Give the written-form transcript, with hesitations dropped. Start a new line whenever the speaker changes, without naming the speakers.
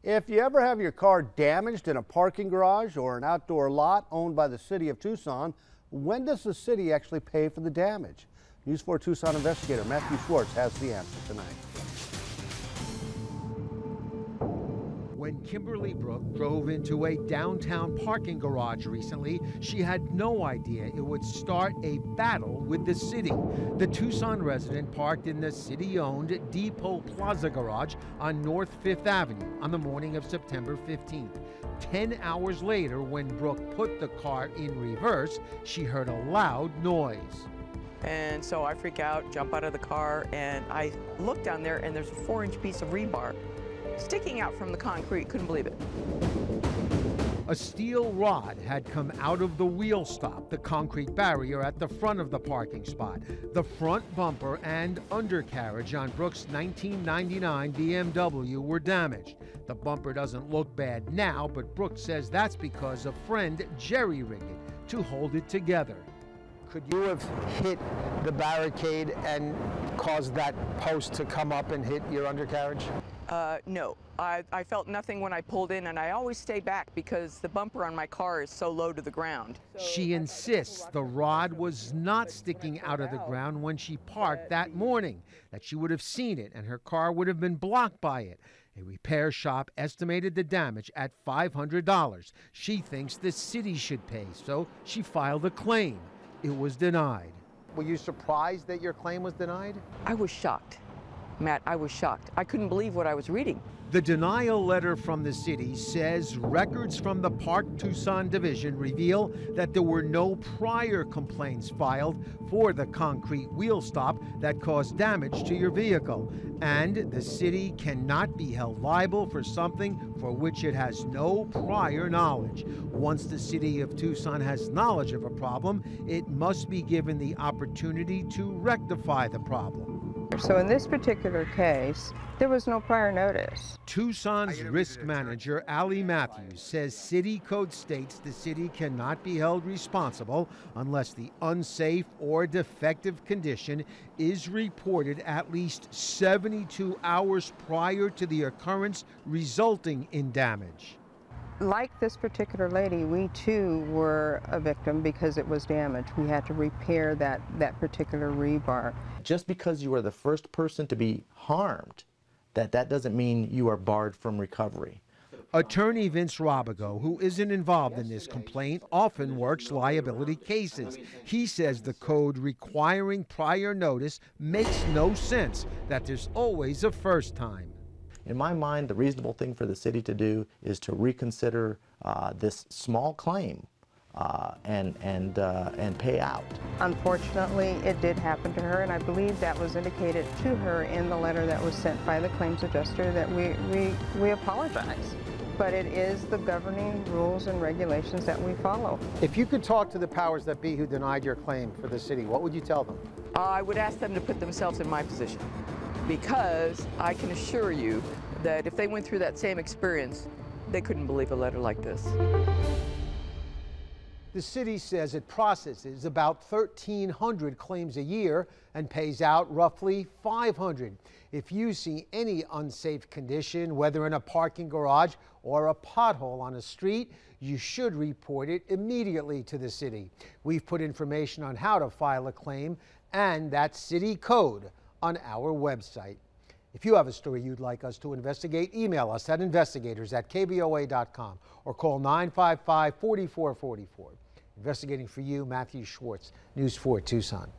If you ever have your car damaged in a parking garage or an outdoor lot owned by the city of Tucson, when does the city actually pay for the damage? News 4 Tucson investigator Matthew Schwartz has the answer tonight.
When Kimberley Brooke drove into a downtown parking garage recently, she had no idea it would start a battle with the city. The Tucson resident parked in the city-owned Depot Plaza garage on North 5th Avenue on the morning of September 15th. 10 hours later, when Brooke put the car in reverse, she heard a loud noise.
And so I freak out, jump out of the car, and I look down there and there's a 4-inch piece of rebar sticking out from the concrete. Couldn't believe it.
A steel rod had come out of the wheel stop, the concrete barrier at the front of the parking spot. The front bumper and undercarriage on Brooke's 1999 BMW were damaged. The bumper doesn't look bad now, but Brooke says that's because a friend jerry-rigged it to hold it together.
Could you have hit the barricade and caused that post to come up and hit your undercarriage?
No. I felt nothing when I pulled in, and I always stay back because the bumper on my car is so low to the ground.
She insists the rod was not sticking out of the ground when she parked that morning, that she would have seen it and her car would have been blocked by it. A repair shop estimated the damage at $500. She thinks the city should pay, so she filed a claim. It was denied.
Were you surprised that your claim was denied?
I was shocked. Matt, I was shocked. I couldn't believe what I was reading.
The denial letter from the city says records from the Park Tucson division reveal that there were no prior complaints filed for the concrete wheel stop that caused damage to your vehicle, and the city cannot be held liable for something for which it has no prior knowledge. Once the city of Tucson has knowledge of a problem, it must be given the opportunity to rectify the problem.
So in this particular case, there was no prior notice.
Tucson's risk manager, Allie Matthews, says city code states the city cannot be held responsible unless the unsafe or defective condition is reported at least 72 hours prior to the occurrence resulting in damage.
Like this particular lady, we too were a victim because it was damaged. We had to repair that particular rebar.
Just because you are the first person to be harmed, that doesn't mean you are barred from recovery.
Attorney Vince Robigo, who isn't involved in this complaint, often works liability cases. He says the code requiring prior notice makes no sense, that there's always a first time.
In my mind, the reasonable thing for the city to do is to reconsider this small claim and pay out.
Unfortunately, it did happen to her, and I believe that was indicated to her in the letter that was sent by the claims adjuster that we apologize. But it is the governing rules and regulations that we follow.
If you could talk to the powers that be who denied your claim for the city, what would you tell them?
I would ask them to put themselves in my position, because I can assure you that if they went through that same experience, they couldn't believe a letter like this.
The city says it processes about 1,300 claims a year and pays out roughly 500. If you see any unsafe condition, whether in a parking garage or a pothole on a street, you should report it immediately to the city. We've put information on how to file a claim and that city code on our website. If you have a story you'd like us to investigate, email us at investigators@kvoa.com or call 955-4444. Investigating for you, Matthew Schwartz, News 4 Tucson.